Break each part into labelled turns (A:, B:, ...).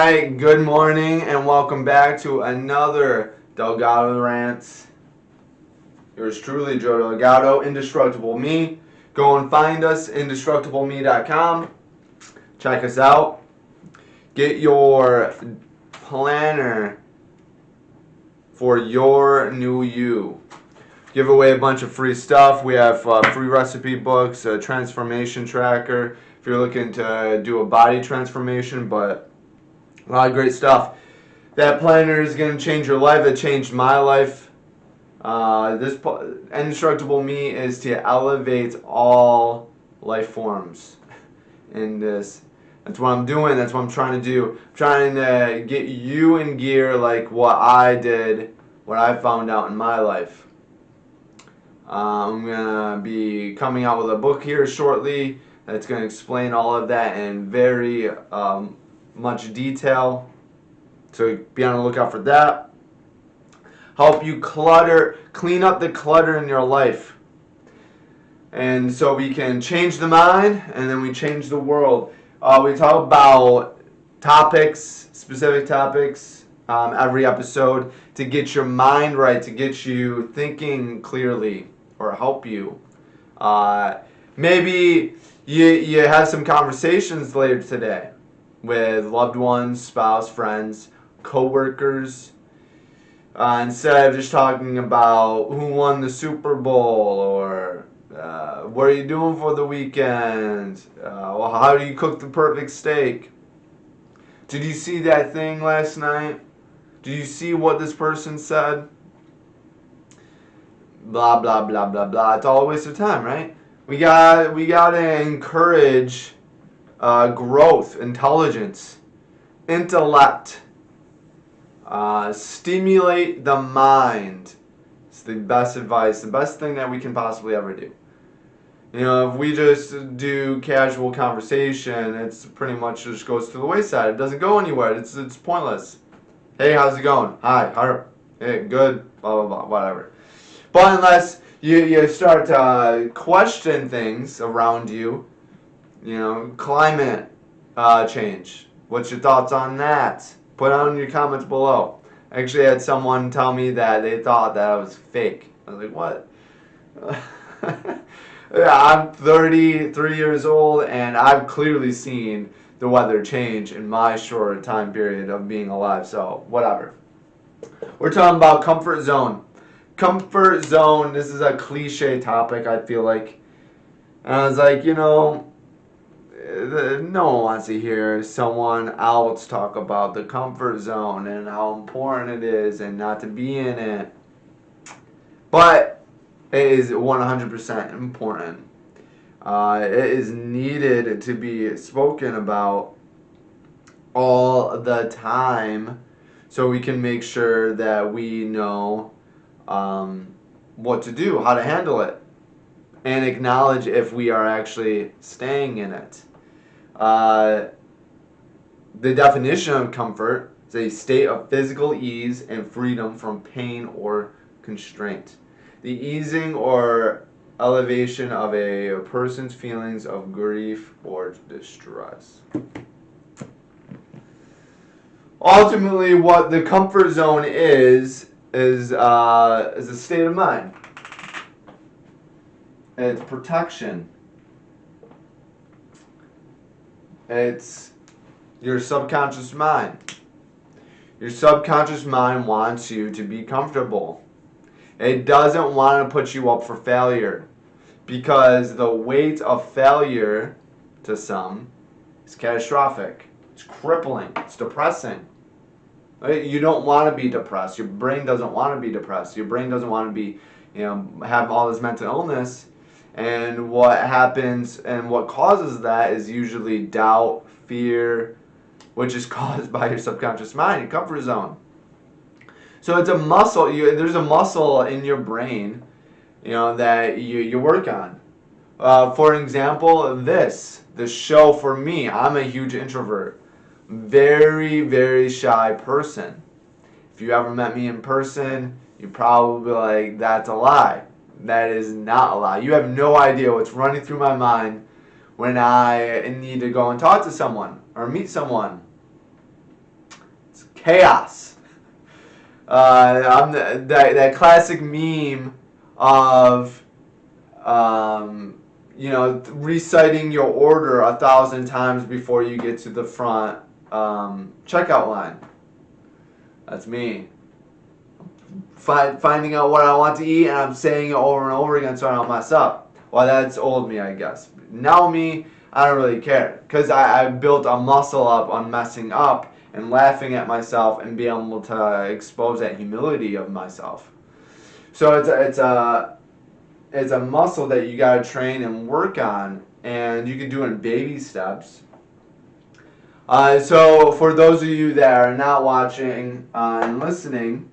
A: Alright, good morning and welcome back to another Delgado Rants. Yours truly, Joe Delgado, Indestructible Me. Go and find us, indestructibleme.com. Check us out. Get your planner for your new you. Give away a bunch of free stuff. We have free recipe books, a transformation tracker if you're looking to do a body transformation, but a lot of great stuff. That planner is going to change your life. It changed my life. This Indestructible Me is to elevate all life forms in this. That's what I'm doing. That's what I'm trying to do. I'm trying to get you in gear like what I did, what I found out in my life. I'm going to be coming out with a book here shortly that's going to explain all of that in very much detail. So be on the lookout for that. Help you clean up the clutter in your life. And so we can change the mind and then we change the world. We talk about topics, specific topics, every episode to get your mind right, to get you thinking clearly or help you. Maybe you have some conversations later today with loved ones, spouse, friends, co-workers. Instead of just talking about who won the Super Bowl or what are you doing for the weekend, how do you cook the perfect steak, did you see that thing last night, did you see what this person said, blah blah blah blah blah. It's all a waste of time, right? We gotta encourage growth, intelligence, intellect. Stimulate the mind. It's the best advice, the best thing that we can possibly ever do. You know, if we just do casual conversation, it's pretty much just goes to the wayside. It doesn't go anywhere. It's pointless. Hey, how's it going? Hi, how? Hey, good. Blah blah blah. Whatever. But unless you start to question things around you, you know, climate change. What's your thoughts on that? Put it in your comments below. I actually had someone tell me that they thought that I was fake. I was like, what? I'm 33 years old and I've clearly seen the weather change in my short time period of being alive, so whatever. We're talking about comfort zone. Comfort zone, this is a cliche topic, I feel like. And I was like, you know, no one wants to hear someone else talk about the comfort zone and how important it is and not to be in it. But it is 100% important. It is needed to be spoken about all the time so we can make sure that we know what to do, how to handle it, and acknowledge if we are actually staying in it. The definition of comfort is a state of physical ease and freedom from pain or constraint. The easing or elevation of a person's feelings of grief or distress. Ultimately, what the comfort zone is a state of mind. It's protection. It's your subconscious mind. Your subconscious mind wants you to be comfortable. It doesn't want to put you up for failure because the weight of failure to some is catastrophic. It's crippling. It's depressing. You don't want to be depressed. Your brain doesn't want to be depressed. Your brain doesn't want to be, have all this mental illness. And what happens and what causes that is usually doubt, fear, which is caused by your subconscious mind, your comfort zone. So it's a muscle. There's a muscle in your brain, that you work on. For example, the show for me. I'm a huge introvert, very, very shy person. If you ever met me in person, you'd probably be like, that's a lie. That is not a lie. You have no idea what's running through my mind when I need to go and talk to someone or meet someone. chaos. I'm that classic meme of reciting your order 1,000 times before you get to the front checkout line. That's me. Finding out what I want to eat, and I'm saying it over and over again so I don't mess up. Well, that's old me, I guess. Now me, I don't really care, because I built a muscle up on messing up and laughing at myself and being able to expose that humility of myself. So it's a muscle that you got to train and work on, and you can do it in baby steps. So for those of you that are not watching and listening,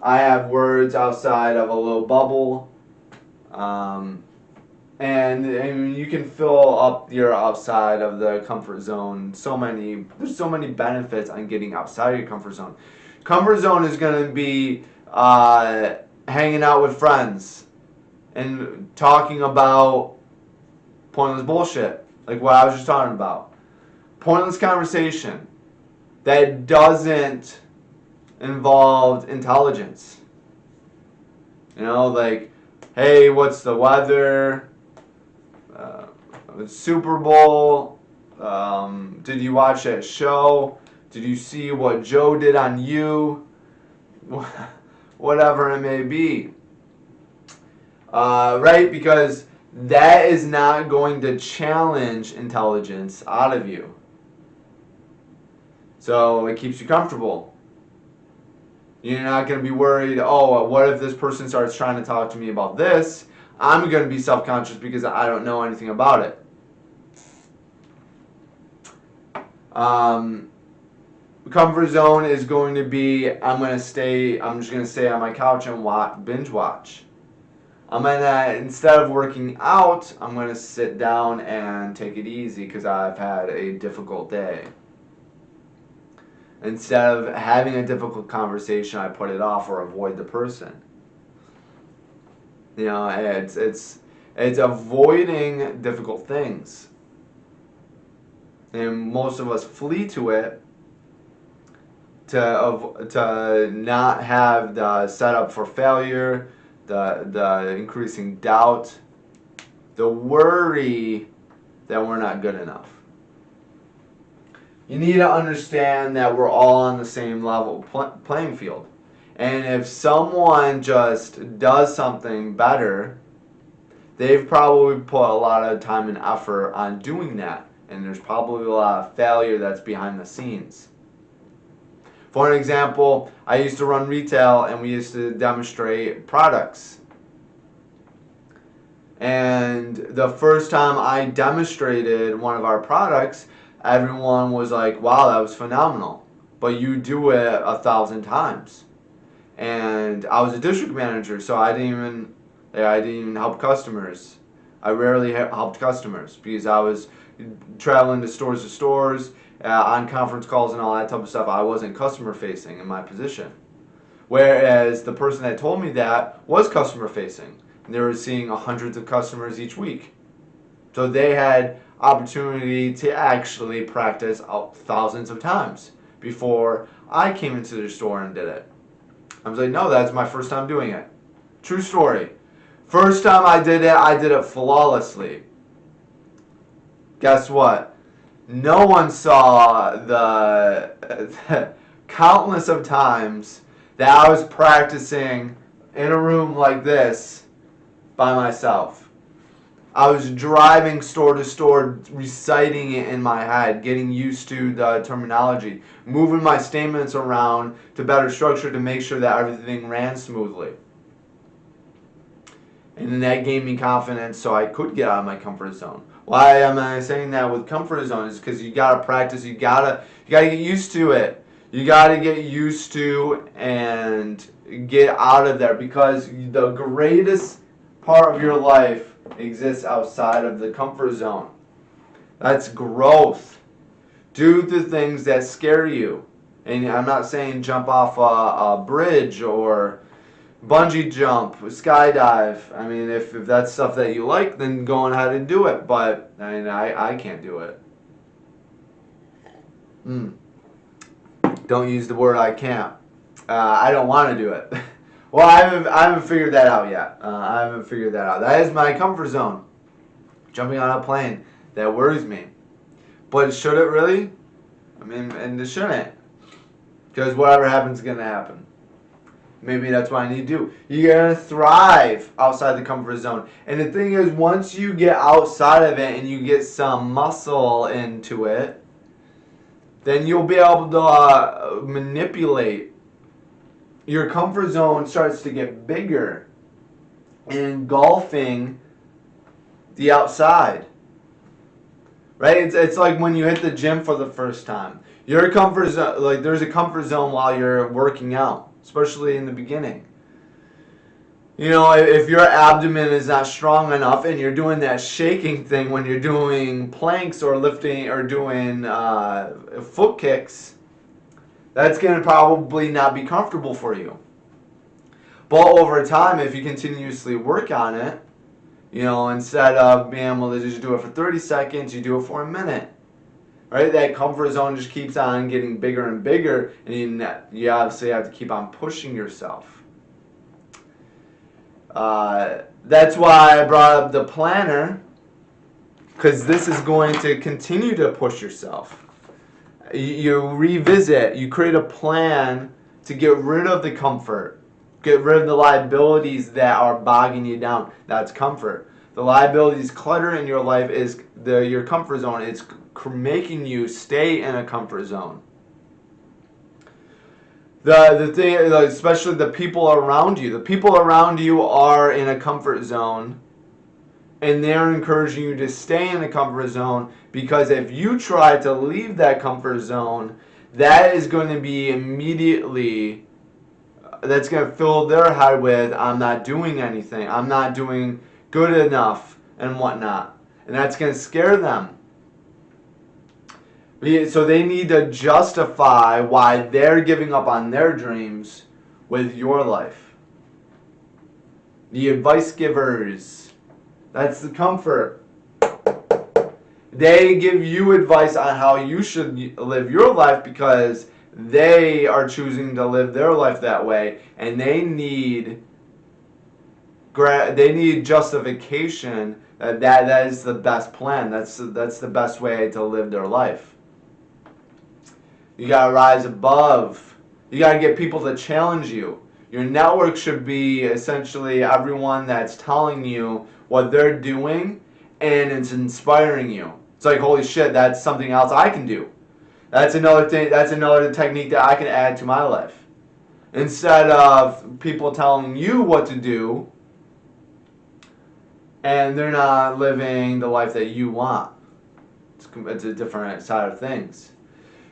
A: I have words outside of a little bubble, and you can fill up your outside of the comfort zone. There's so many benefits on getting outside of your comfort zone. Comfort zone is going to be hanging out with friends and talking about pointless bullshit, like what I was just talking about. Pointless conversation that doesn't involve intelligence. Like, hey, what's the weather? Super Bowl. Did you watch that show? Did you see what Joe did on you? Whatever it may be. Right? Because that is not going to challenge intelligence out of you. So it keeps you comfortable. You're not going to be worried, oh, what if this person starts trying to talk to me about this? I'm going to be self-conscious because I don't know anything about it. Comfort zone is going to be, I'm just going to stay on my couch and binge watch. Instead of working out, I'm going to sit down and take it easy because I've had a difficult day. Instead of having a difficult conversation, I put it off or avoid the person. It's avoiding difficult things. And most of us flee to it to not have the setup for failure, the increasing doubt, the worry that we're not good enough. You need to understand that we're all on the same level playing field. And if someone just does something better, they've probably put a lot of time and effort on doing that. And there's probably a lot of failure that's behind the scenes. For an example, I used to run retail and we used to demonstrate products. And the first time I demonstrated one of our products, everyone was like, wow, that was phenomenal. But you do it 1,000 times. And I was a district manager, so I didn't even help customers. I rarely helped customers because I was traveling to stores, on conference calls and all that type of stuff. I wasn't customer facing in my position. Whereas the person that told me that was customer facing. And they were seeing hundreds of customers each week. So they had opportunity to actually practice out thousands of times before I came into their store and did it. I was like, no, that's my first time doing it. True story. First time I did it flawlessly. Guess what? No one saw the countless of times that I was practicing in a room like this by myself. I was driving store to store, reciting it in my head, getting used to the terminology, moving my statements around to better structure to make sure that everything ran smoothly. And then that gave me confidence so I could get out of my comfort zone. Why am I saying that with comfort zone is because you gotta practice, you gotta get used to it. You gotta get used to and get out of there, because the greatest part of your life exists outside of the comfort zone. That's growth. Do the things that scare you. And I'm not saying jump off a bridge or bungee jump, skydive. I mean, if that's stuff that you like, then go on ahead and do it. But I can't do it. Don't use the word I can't. I don't want to do it. Well, I haven't figured that out yet. I haven't figured that out. That is my comfort zone. Jumping on a plane. That worries me. But should it really? I mean, and it shouldn't. Because whatever happens is going to happen. Maybe that's what I need to do. You're going to thrive outside the comfort zone. And the thing is, once you get outside of it and you get some muscle into it, then you'll be able to manipulate. Your comfort zone starts to get bigger, engulfing the outside. Right? It's like when you hit the gym for the first time. Your comfort zone, like there's a comfort zone while you're working out, especially in the beginning. You know, if your abdomen is not strong enough and you're doing that shaking thing when you're doing planks or lifting or doing foot kicks, that's going to probably not be comfortable for you. But over time, if you continuously work on it, you know, instead of being able to just do it for 30 seconds, you do it for a minute. Right? That comfort zone just keeps on getting bigger and bigger, and you obviously have to keep on pushing yourself. That's why I brought up the planner, because this is going to continue to push yourself. You revisit, you create a plan to get rid of the comfort, get rid of the liabilities that are bogging you down. That's comfort. The liabilities, clutter in your life is your comfort zone. It's making you stay in a comfort zone. The thing, especially the people around you. The people around you are in a comfort zone, and they're encouraging you to stay in the comfort zone, because if you try to leave that comfort zone, that is going to be immediately, that's going to fill their head with, I'm not doing anything, I'm not doing good enough, and whatnot. And that's going to scare them. So they need to justify why they're giving up on their dreams with your life. The advice givers, that's the comfort. They give you advice on how you should live your life because they are choosing to live their life that way, and they need justification that is the best plan. That's the best way to live their life. You gotta rise above. You gotta get people to challenge you. Your network should be essentially everyone that's telling you what they're doing, and it's inspiring you. It's like, holy shit, that's something else I can do. That's another thing. That's another technique that I can add to my life. Instead of people telling you what to do, and they're not living the life that you want. It's a different side of things.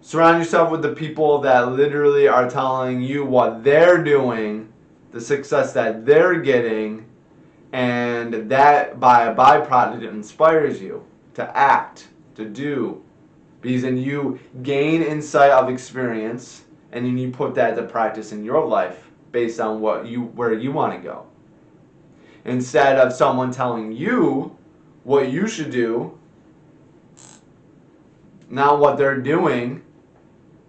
A: Surround yourself with the people that literally are telling you what they're doing, the success that they're getting, and that by a byproduct it inspires you to act, to do. Because then you gain insight of experience, and then you put that to practice in your life based on where you want to go. Instead of someone telling you what you should do, not what they're doing.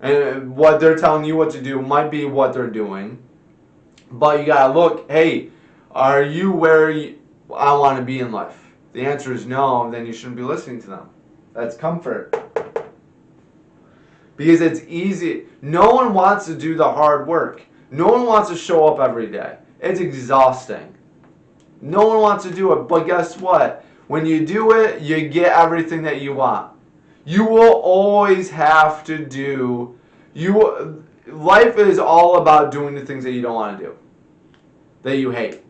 A: And what they're telling you what to do might be what they're doing. But you gotta look, hey, are you where I want to be in life? If the answer is no, then you shouldn't be listening to them. That's comfort. Because it's easy. No one wants to do the hard work. No one wants to show up every day. It's exhausting. No one wants to do it. But guess what? When you do it, you get everything that you want. You will always have to do. Life is all about doing the things that you don't want to do, that you hate.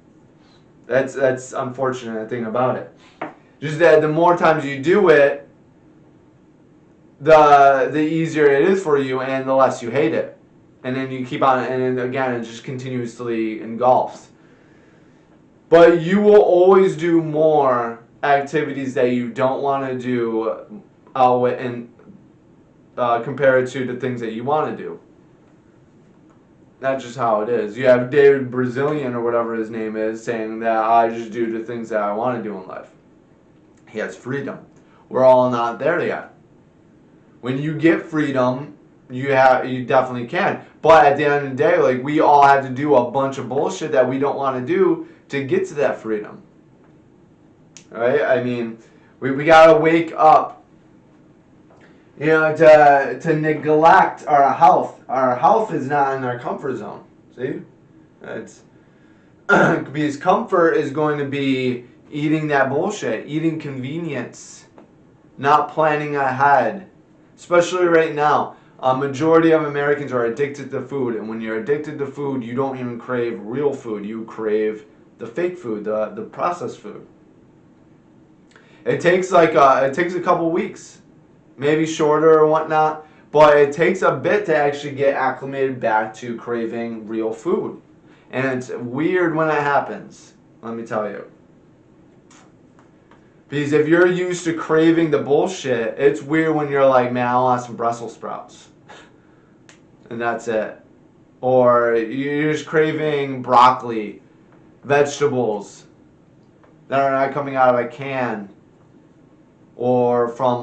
A: That's unfortunate thing about it. Just that the more times you do it, the easier it is for you, and the less you hate it. And then you keep on, and then again, it just continuously engulfs. But you will always do more activities that you don't want to do compared to the things that you want to do. That's just how it is. You have David Brazilian, or whatever his name is, saying that I just do the things that I want to do in life. He has freedom. We're all not there yet. When you get freedom, you definitely can. But at the end of the day, like, we all have to do a bunch of bullshit that we don't want to do to get to that freedom. Right? I mean, we gotta wake up, you know, to neglect our health. Our health is not in our comfort zone. See? It's because comfort is going to be eating that bullshit, eating convenience, not planning ahead. Especially right now, a majority of Americans are addicted to food, and when you're addicted to food, you don't even crave real food. You crave the fake food, the processed food. It takes it takes a couple weeks, maybe shorter or whatnot, but it takes a bit to actually get acclimated back to craving real food. And it's weird when it happens, let me tell you. Because if you're used to craving the bullshit, it's weird when you're like, man, I want some Brussels sprouts. And that's it. Or you're just craving broccoli, vegetables that are not coming out of a can or from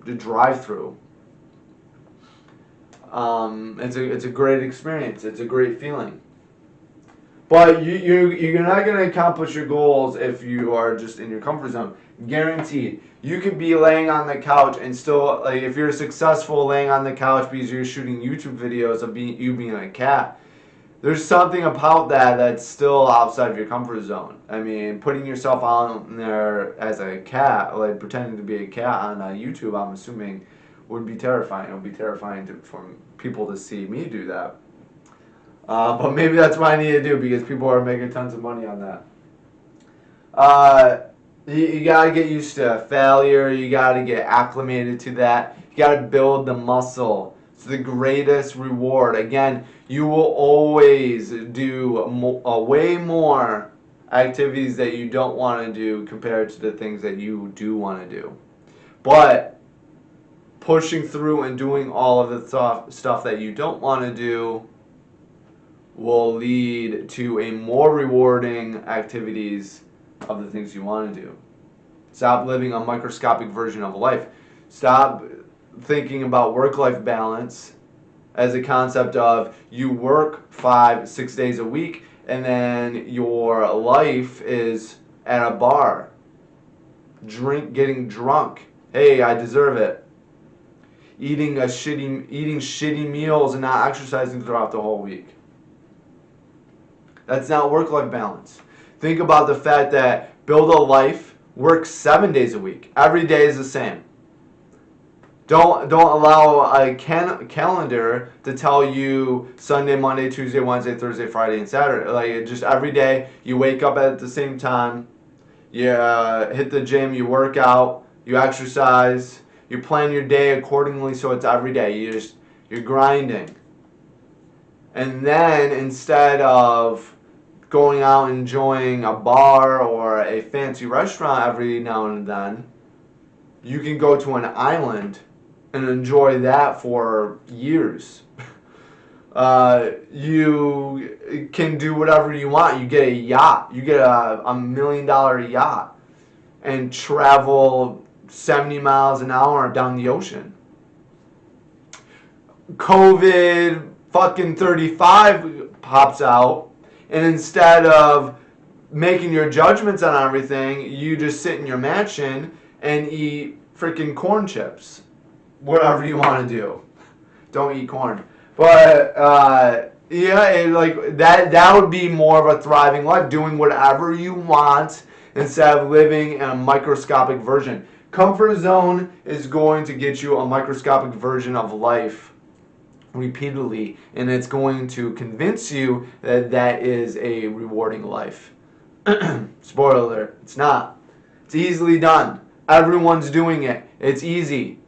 A: the drive-thru. It's a great experience. It's a great feeling. But you're not going to accomplish your goals if you are just in your comfort zone. Guaranteed. You could be laying on the couch and still, like, if you're successful laying on the couch because you're shooting YouTube videos of you being a cat, there's something about that that's still outside of your comfort zone. I mean, putting yourself on there as a cat, like pretending to be a cat on YouTube, I'm assuming, would be terrifying. It would be terrifying for people to see me do that. But maybe that's what I need to do because people are making tons of money on that. You got to get used to failure. You got to get acclimated to that. You got to build the muscle. It's the greatest reward. Again, you will always do way more activities that you don't want to do compared to the things that you do want to do. But pushing through and doing all of the stuff that you don't want to do will lead to a more rewarding activities of the things you want to do. Stop living a microscopic version of life. Stop thinking about work-life balance as a concept of you work 5-6 days a week and then your life is at a bar, getting drunk. Hey, I deserve it. Eating shitty meals and not exercising throughout the whole week. That's not work-life balance. Think about the fact that build a life, work 7 days a week. Every day is the same. Don't allow a calendar to tell you Sunday, Monday, Tuesday, Wednesday, Thursday, Friday, and Saturday. Like, just every day, you wake up at the same time, you hit the gym, you work out, you exercise, you plan your day accordingly so it's every day. You're grinding. And then instead of going out and enjoying a bar or a fancy restaurant every now and then, you can go to an island and enjoy that for years. You can do whatever you want. You get a yacht. You get a $1 million yacht and travel 70 miles an hour down the ocean. COVID fucking 35 pops out, and instead of making your judgments on everything, you just sit in your mansion and eat freaking corn chips. Whatever you want to do. Don't eat corn. But yeah, like that would be more of a thriving life, doing whatever you want instead of living in a microscopic version. Comfort zone is going to get you a microscopic version of life repeatedly, and it's going to convince you that that is a rewarding life. Spoiler alert, it's not. It's easily done. Everyone's doing it. It's easy.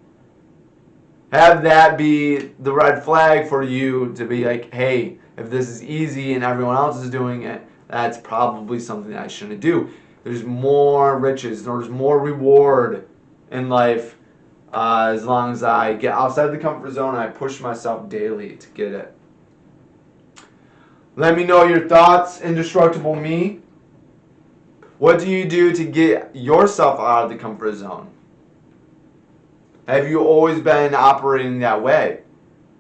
A: Have that be the red flag for you to be like, hey, if this is easy and everyone else is doing it, that's probably something I shouldn't do. There's more riches, there's more reward in life as long as I get outside the comfort zone and I push myself daily to get it. Let me know your thoughts, Indestructible Me. What do you do to get yourself out of the comfort zone? Have you always been operating that way?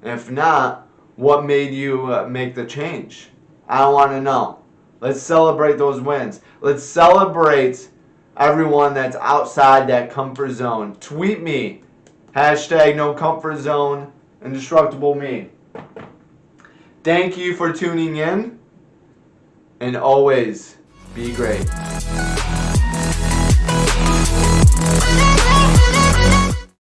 A: And if not, what made you make the change? I want to know. Let's celebrate those wins. Let's celebrate everyone that's outside that comfort zone. Tweet me. Hashtag no comfort zone. Indestructible me. Thank you for tuning in. And always be great.